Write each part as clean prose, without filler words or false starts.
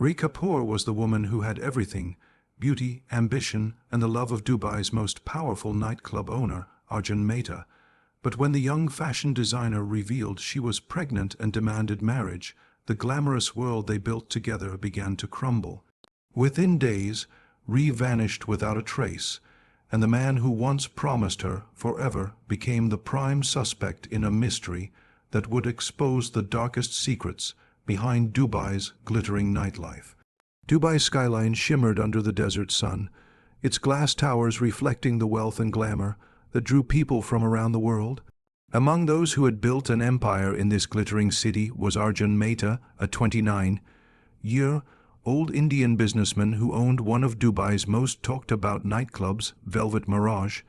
Rhea Kapoor was the woman who had everything: beauty, ambition, and the love of Dubai's most powerful nightclub owner, Arjun Mehta. But when the young fashion designer revealed she was pregnant and demanded marriage, the glamorous world they built together began to crumble. Within days, Rhea vanished without a trace, and the man who once promised her forever became the prime suspect in a mystery that would expose the darkest secrets behind Dubai's glittering nightlife. Dubai's skyline shimmered under the desert sun, its glass towers reflecting the wealth and glamour that drew people from around the world. Among those who had built an empire in this glittering city was Arjun Mehta, a 29-year-old Indian businessman who owned one of Dubai's most talked-about nightclubs, Velvet Mirage.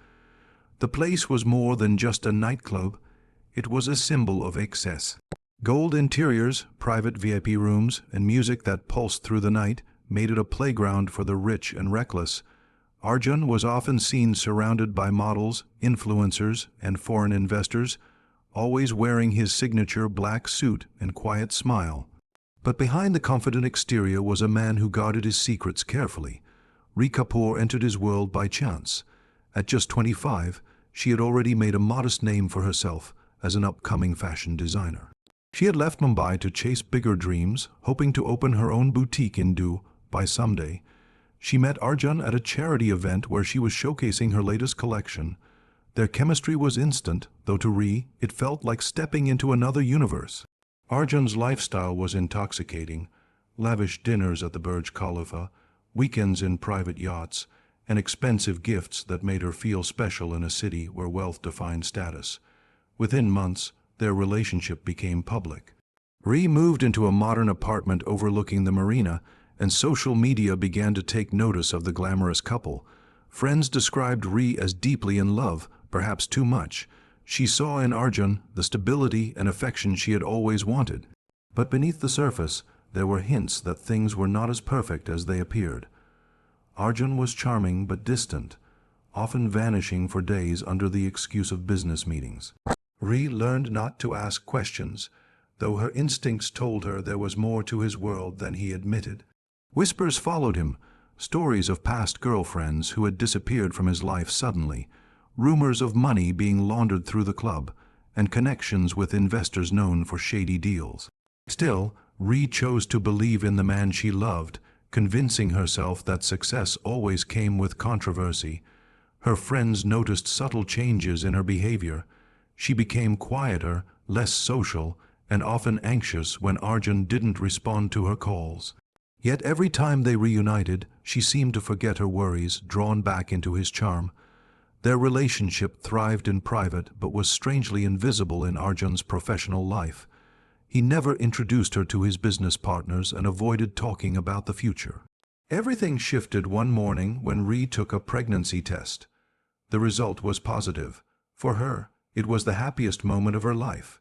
The place was more than just a nightclub, it was a symbol of excess. Gold interiors, private VIP rooms, and music that pulsed through the night made it a playground for the rich and reckless. Arjun was often seen surrounded by models, influencers, and foreign investors, always wearing his signature black suit and quiet smile. But behind the confident exterior was a man who guarded his secrets carefully. Rhea Kapoor entered his world by chance. At just 25, she had already made a modest name for herself as an upcoming fashion designer. She had left Mumbai to chase bigger dreams, hoping to open her own boutique in Dubai someday. She met Arjun at a charity event where she was showcasing her latest collection. Their chemistry was instant, though to Rhea, it felt like stepping into another universe. Arjun's lifestyle was intoxicating: lavish dinners at the Burj Khalifa, weekends in private yachts, and expensive gifts that made her feel special in a city where wealth defined status. Within months, their relationship became public. Rhea moved into a modern apartment overlooking the marina, and social media began to take notice of the glamorous couple. Friends described Rhea as deeply in love, perhaps too much. She saw in Arjun the stability and affection she had always wanted. But beneath the surface, there were hints that things were not as perfect as they appeared. Arjun was charming but distant, often vanishing for days under the excuse of business meetings. Rhea learned not to ask questions, though her instincts told her there was more to his world than he admitted. Whispers followed him, stories of past girlfriends who had disappeared from his life suddenly, rumors of money being laundered through the club, and connections with investors known for shady deals. Still, Rhea chose to believe in the man she loved, convincing herself that success always came with controversy. Her friends noticed subtle changes in her behavior. She became quieter, less social, and often anxious when Arjun didn't respond to her calls. Yet every time they reunited, she seemed to forget her worries, drawn back into his charm. Their relationship thrived in private but was strangely invisible in Arjun's professional life. He never introduced her to his business partners and avoided talking about the future. Everything shifted one morning when Rhea took a pregnancy test. The result was positive. For her, it was the happiest moment of her life.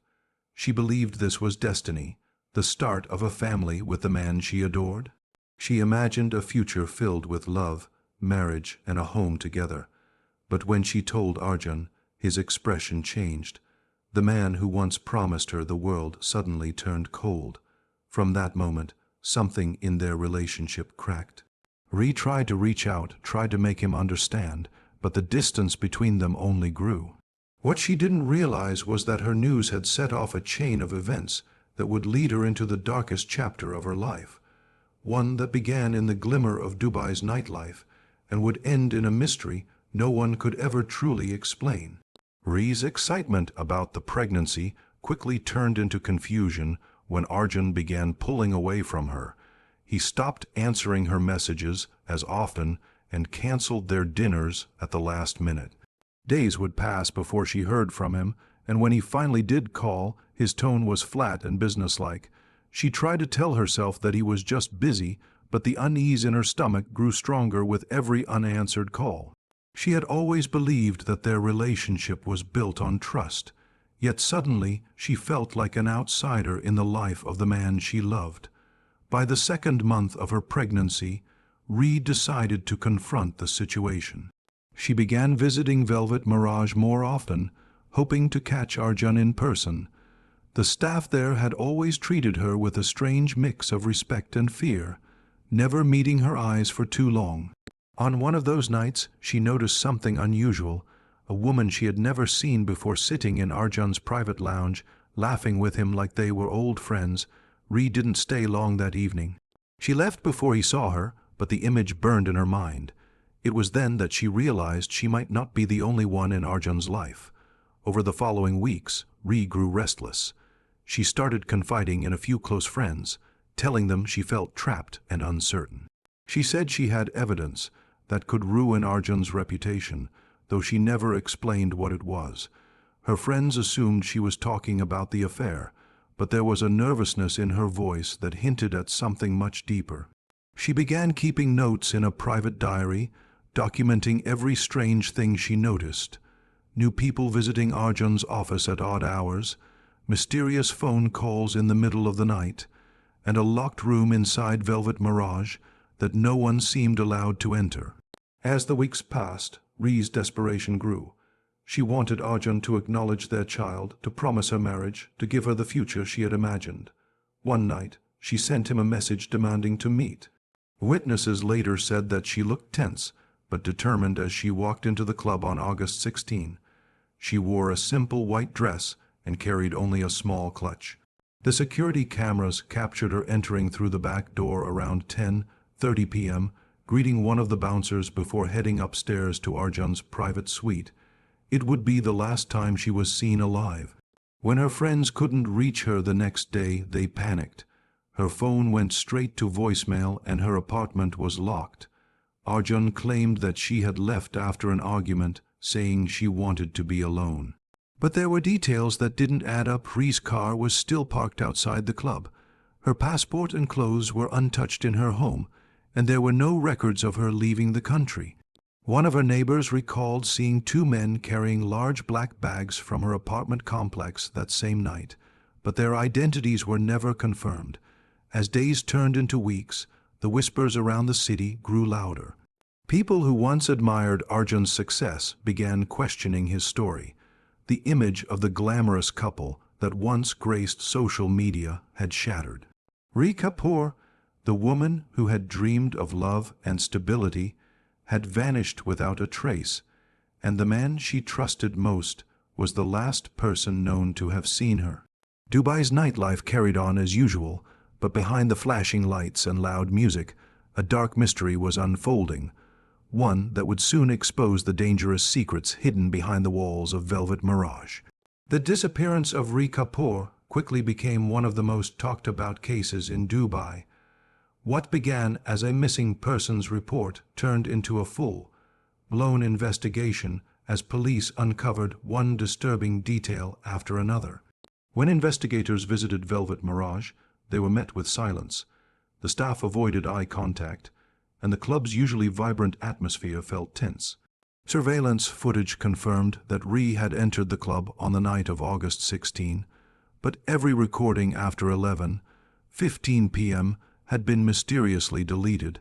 She believed this was destiny, the start of a family with the man she adored. She imagined a future filled with love, marriage, and a home together. But when she told Arjun, his expression changed. The man who once promised her the world suddenly turned cold. From that moment, something in their relationship cracked. Rhea tried to reach out, tried to make him understand, but the distance between them only grew. What she didn't realize was that her news had set off a chain of events that would lead her into the darkest chapter of her life, one that began in the glimmer of Dubai's nightlife and would end in a mystery no one could ever truly explain. Rhea's excitement about the pregnancy quickly turned into confusion when Arjun began pulling away from her. He stopped answering her messages as often and canceled their dinners at the last minute. Days would pass before she heard from him, and when he finally did call, his tone was flat and businesslike. She tried to tell herself that he was just busy, but the unease in her stomach grew stronger with every unanswered call. She had always believed that their relationship was built on trust, yet suddenly she felt like an outsider in the life of the man she loved. By the second month of her pregnancy, Rhea decided to confront the situation. She began visiting Velvet Mirage more often, hoping to catch Arjun in person. The staff there had always treated her with a strange mix of respect and fear. never meeting her eyes for too long. On one of those nights, she noticed something unusual, a woman she had never seen before sitting in Arjun's private lounge, laughing with him like they were old friends. Rhea didn't stay long that evening. She left before he saw her, but the image burned in her mind. It was then that she realized she might not be the only one in Arjun's life. Over the following weeks, Rhea grew restless. She started confiding in a few close friends, telling them she felt trapped and uncertain. She said she had evidence that could ruin Arjun's reputation, though she never explained what it was. Her friends assumed she was talking about the affair, but there was a nervousness in her voice that hinted at something much deeper. She began keeping notes in a private diary, documenting every strange thing she noticed. New people visiting Arjun's office at odd hours, mysterious phone calls in the middle of the night, and a locked room inside Velvet Mirage that no one seemed allowed to enter. As the weeks passed, Rhea's desperation grew. She wanted Arjun to acknowledge their child, to promise her marriage, to give her the future she had imagined. One night, she sent him a message demanding to meet. Witnesses later said that she looked tense, but determined as she walked into the club on August 16. She wore a simple white dress and carried only a small clutch. The security cameras captured her entering through the back door around 10:30 p.m., greeting one of the bouncers before heading upstairs to Arjun's private suite. It would be the last time she was seen alive. When her friends couldn't reach her the next day, they panicked. Her phone went straight to voicemail and her apartment was locked. Arjun claimed that she had left after an argument, saying she wanted to be alone. But there were details that didn't add up. Rhea's car was still parked outside the club. Her passport and clothes were untouched in her home, and there were no records of her leaving the country. One of her neighbors recalled seeing two men carrying large black bags from her apartment complex that same night, but their identities were never confirmed. As days turned into weeks, the whispers around the city grew louder. People who once admired Arjun's success began questioning his story. The image of the glamorous couple that once graced social media had shattered. Rhea Kapoor, the woman who had dreamed of love and stability, had vanished without a trace, and the man she trusted most was the last person known to have seen her. Dubai's nightlife carried on as usual, but behind the flashing lights and loud music, a dark mystery was unfolding, one that would soon expose the dangerous secrets hidden behind the walls of Velvet Mirage. The disappearance of Rhea Kapoor quickly became one of the most talked-about cases in Dubai. What began as a missing persons report turned into a full-blown investigation as police uncovered one disturbing detail after another. When investigators visited Velvet Mirage, they were met with silence. The staff avoided eye contact, and the club's usually vibrant atmosphere felt tense. Surveillance footage confirmed that Rhea had entered the club on the night of August 16, but every recording after 11:15 p.m. had been mysteriously deleted.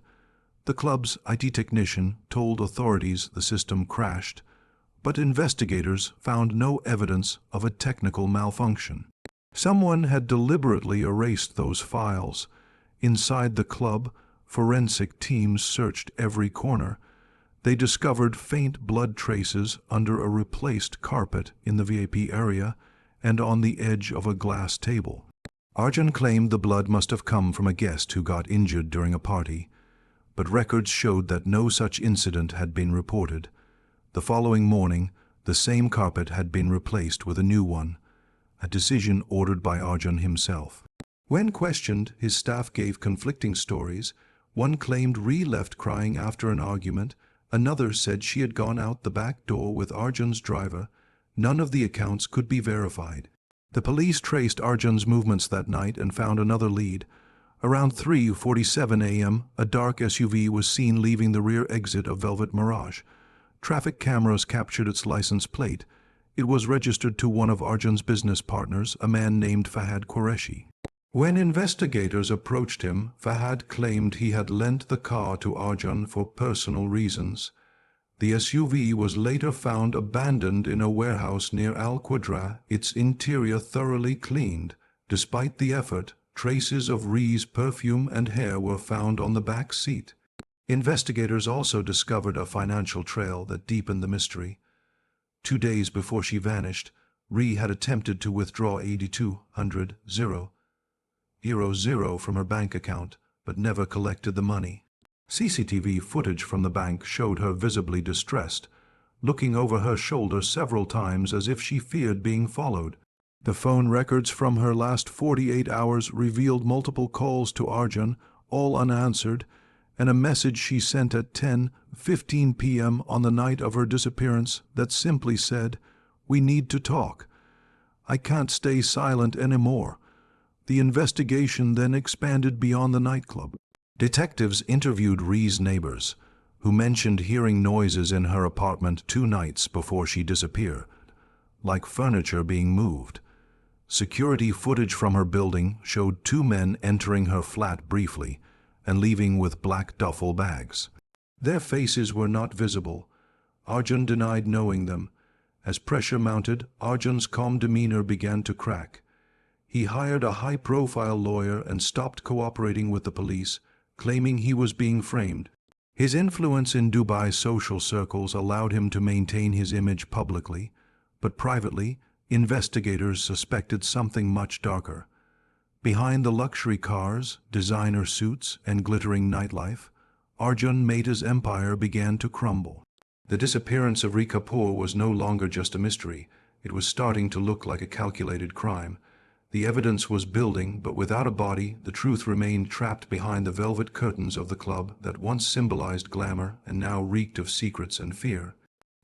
The club's IT technician told authorities the system crashed, but investigators found no evidence of a technical malfunction. Someone had deliberately erased those files. Inside the club, forensic teams searched every corner. They discovered faint blood traces under a replaced carpet in the VIP area and on the edge of a glass table. Arjun claimed the blood must have come from a guest who got injured during a party, but records showed that no such incident had been reported. The following morning, the same carpet had been replaced with a new one, a decision ordered by Arjun himself. When questioned, his staff gave conflicting stories. One claimed Rhea left crying after an argument. Another said she had gone out the back door with Arjun's driver. None of the accounts could be verified. The police traced Arjun's movements that night and found another lead. Around 3:47 a.m., a dark SUV was seen leaving the rear exit of Velvet Mirage. Traffic cameras captured its license plate. It was registered to one of Arjun's business partners, a man named Fahad Qureshi. When investigators approached him, Fahad claimed he had lent the car to Arjun for personal reasons. The SUV was later found abandoned in a warehouse near Al Quadra, its interior thoroughly cleaned. Despite the effort, Traces of Rhea's perfume and hair were found on the back seat. Investigators also discovered a financial trail that deepened the mystery. 2 days before she vanished, Rhea had attempted to withdraw 8,200 from her bank account, but never collected the money. CCTV footage from the bank showed her visibly distressed, looking over her shoulder several times as if she feared being followed. The phone records from her last 48 hours revealed multiple calls to Arjun, all unanswered, and a message she sent at 10:15 p.m. on the night of her disappearance that simply said, "We need to talk. I can't stay silent anymore." The investigation then expanded beyond the nightclub. Detectives interviewed Rhea's neighbors, who mentioned hearing noises in her apartment 2 nights before she disappeared, like furniture being moved. Security footage from her building showed 2 men entering her flat briefly and leaving with black duffel bags. Their faces were not visible. Arjun denied knowing them. As pressure mounted, Arjun's calm demeanor began to crack. He hired a high-profile lawyer and stopped cooperating with the police, claiming he was being framed. His influence in Dubai's social circles allowed him to maintain his image publicly, but privately, investigators suspected something much darker. Behind the luxury cars, designer suits, and glittering nightlife, Arjun Mehta's empire began to crumble. The disappearance of Rhea Kapoor was no longer just a mystery. It was starting to look like a calculated crime. The evidence was building, but without a body, the truth remained trapped behind the velvet curtains of the club that once symbolized glamour and now reeked of secrets and fear.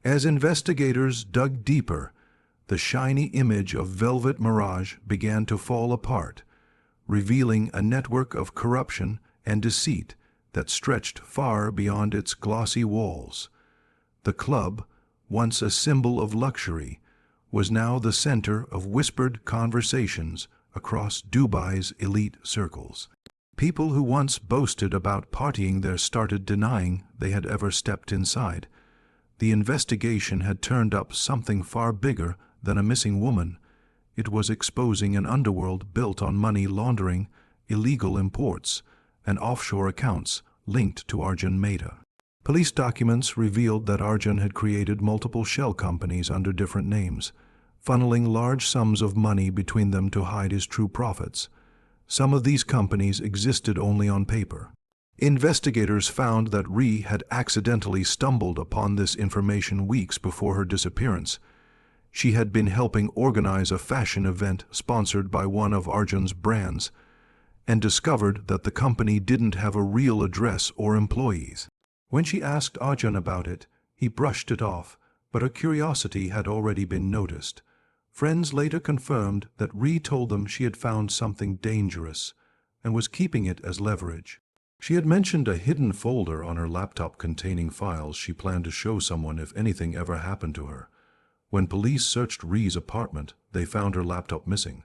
As investigators dug deeper, the shiny image of Velvet Mirage began to fall apart, revealing a network of corruption and deceit that stretched far beyond its glossy walls. The club, once a symbol of luxury, was now the center of whispered conversations across Dubai's elite circles. People who once boasted about partying there started denying they had ever stepped inside. The investigation had turned up something far bigger than a missing woman. It was exposing an underworld built on money laundering, illegal imports, and offshore accounts linked to Arjun Mehta. Police documents revealed that Arjun had created multiple shell companies under different names, funneling large sums of money between them to hide his true profits. Some of these companies existed only on paper. Investigators found that Rhea had accidentally stumbled upon this information weeks before her disappearance. She had been helping organize a fashion event sponsored by one of Arjun's brands, and discovered that the company didn't have a real address or employees. When she asked Arjun about it, he brushed it off, but her curiosity had already been noticed. Friends later confirmed that Rhea told them she had found something dangerous and was keeping it as leverage. She had mentioned a hidden folder on her laptop containing files she planned to show someone if anything ever happened to her. When police searched Rhea's apartment, they found her laptop missing.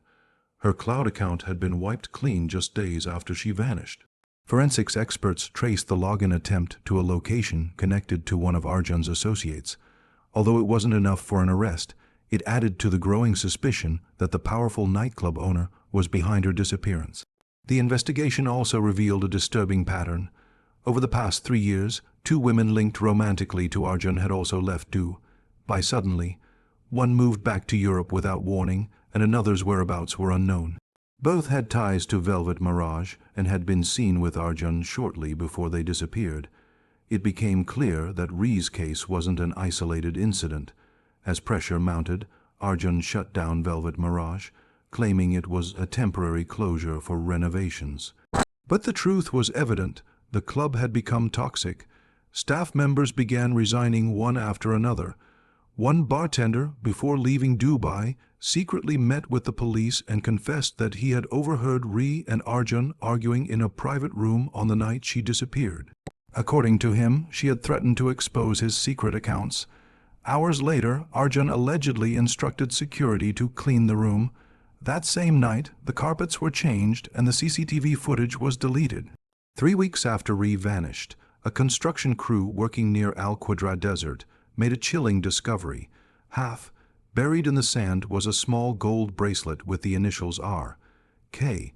Her cloud account had been wiped clean just days after she vanished. Forensics experts traced the login attempt to a location connected to one of Arjun's associates. Although it wasn't enough for an arrest, it added to the growing suspicion that the powerful nightclub owner was behind her disappearance. The investigation also revealed a disturbing pattern. Over the past 3 years, 2 women linked romantically to Arjun had also left Dubai suddenly. One moved back to Europe without warning, and another's whereabouts were unknown. Both had ties to Velvet Mirage and had been seen with Arjun shortly before they disappeared. It became clear that Rhea's case wasn't an isolated incident. As pressure mounted, Arjun shut down Velvet Mirage, claiming it was a temporary closure for renovations. But the truth was evident. The club had become toxic. Staff members began resigning one after another. One bartender, before leaving Dubai, secretly met with the police and confessed that he had overheard Rhea and Arjun arguing in a private room on the night she disappeared. According to him, she had threatened to expose his secret accounts. Hours later, Arjun allegedly instructed security to clean the room. That same night, the carpets were changed and the CCTV footage was deleted. 3 weeks after Rhea vanished, a construction crew working near Al Quadra Desert made a chilling discovery. Buried in the sand was a small gold bracelet with the initials R.K.,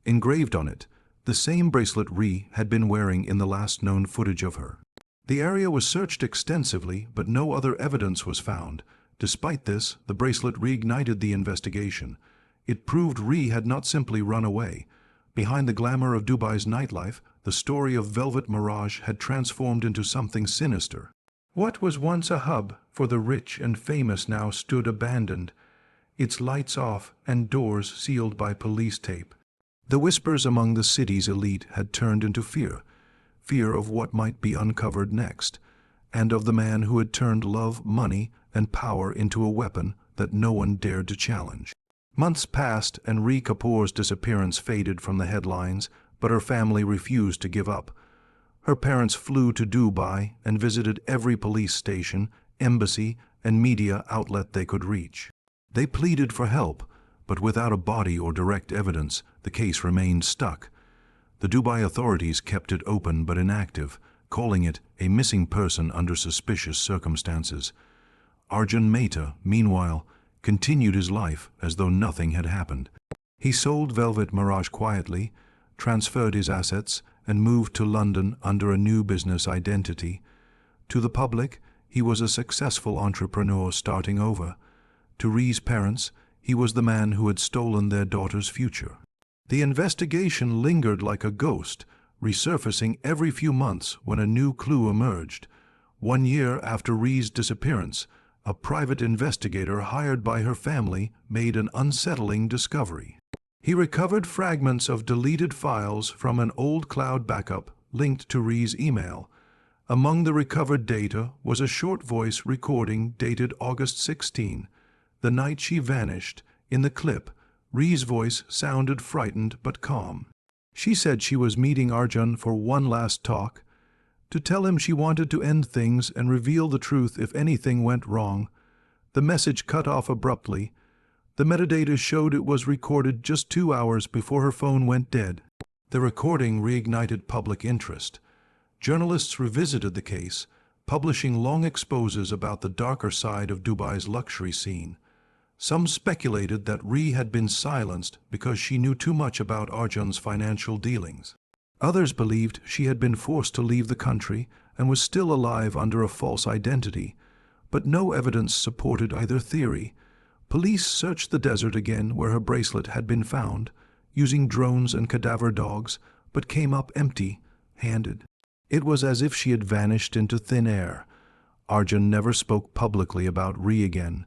engraved on it, the same bracelet Rhea had been wearing in the last known footage of her. The area was searched extensively, but no other evidence was found. Despite this, the bracelet reignited the investigation. It proved Rhea had not simply run away. Behind the glamour of Dubai's nightlife, the story of Velvet Mirage had transformed into something sinister. What was once a hub for the rich and famous now stood abandoned, its lights off and doors sealed by police tape. The whispers among the city's elite had turned into fear of what might be uncovered next, and of the man who had turned love, money, and power into a weapon that no one dared to challenge. Months passed and Rhea Kapoor's disappearance faded from the headlines, but her family refused to give up. Her parents flew to Dubai and visited every police station, embassy, and media outlet they could reach. They pleaded for help, but without a body or direct evidence, the case remained stuck. The Dubai authorities kept it open but inactive, calling it a missing person under suspicious circumstances. Arjun Mehta, meanwhile, continued his life as though nothing had happened. He sold Velvet Mirage quietly, transferred his assets, and moved to London under a new business identity. To the public, he was a successful entrepreneur starting over. To Rhea's parents, he was the man who had stolen their daughter's future. The investigation lingered like a ghost, resurfacing every few months when a new clue emerged. 1 year after Rhea's disappearance, a private investigator hired by her family made an unsettling discovery. He recovered fragments of deleted files from an old cloud backup linked to Rhea's email. Among the recovered data was a short voice recording dated August 16, the night she vanished. In the clip, Rhea's voice sounded frightened but calm. She said she was meeting Arjun for one last talk, to tell him she wanted to end things and reveal the truth if anything went wrong. The message cut off abruptly. The metadata showed it was recorded just 2 hours before her phone went dead. The recording reignited public interest. Journalists revisited the case, publishing long exposes about the darker side of Dubai's luxury scene. Some speculated that Rhea had been silenced because she knew too much about Arjun's financial dealings. Others believed she had been forced to leave the country and was still alive under a false identity, but no evidence supported either theory. Police searched the desert again where her bracelet had been found, using drones and cadaver dogs, but came up empty-handed. It was as if she had vanished into thin air. Arjun never spoke publicly about Rhea again.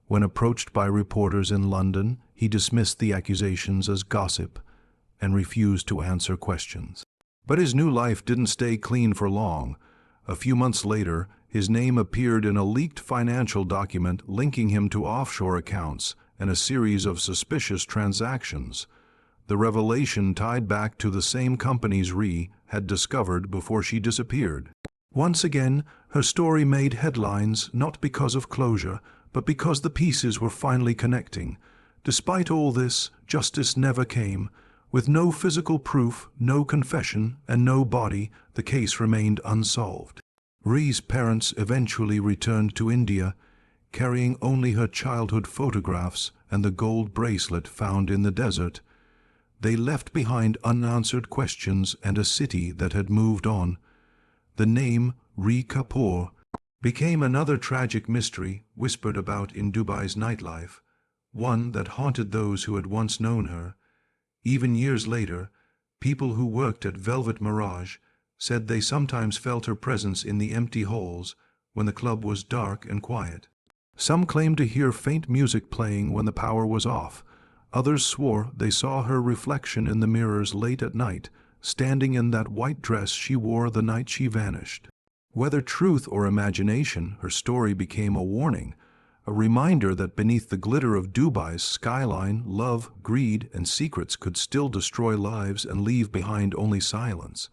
When approached by reporters in London, he dismissed the accusations as gossip and refused to answer questions. But his new life didn't stay clean for long. A few months later, his name appeared in a leaked financial document linking him to offshore accounts and a series of suspicious transactions. The revelation tied back to the same companies Rhea had discovered before she disappeared. Once again, her story made headlines not because of closure, but because the pieces were finally connecting. Despite all this, justice never came. With no physical proof, no confession, and no body, the case remained unsolved. Rhea's parents eventually returned to India, carrying only her childhood photographs and the gold bracelet found in the desert. They left behind unanswered questions and a city that had moved on. The name Rhea Kapoor became another tragic mystery whispered about in Dubai's nightlife, one that haunted those who had once known her. Even years later, people who worked at Velvet Mirage said they sometimes felt her presence in the empty halls when the club was dark and quiet. Some claimed to hear faint music playing when the power was off. Others swore they saw her reflection in the mirrors late at night, standing in that white dress she wore the night she vanished. Whether truth or imagination, her story became a warning, a reminder that beneath the glitter of Dubai's skyline, love, greed, and secrets could still destroy lives and leave behind only silence.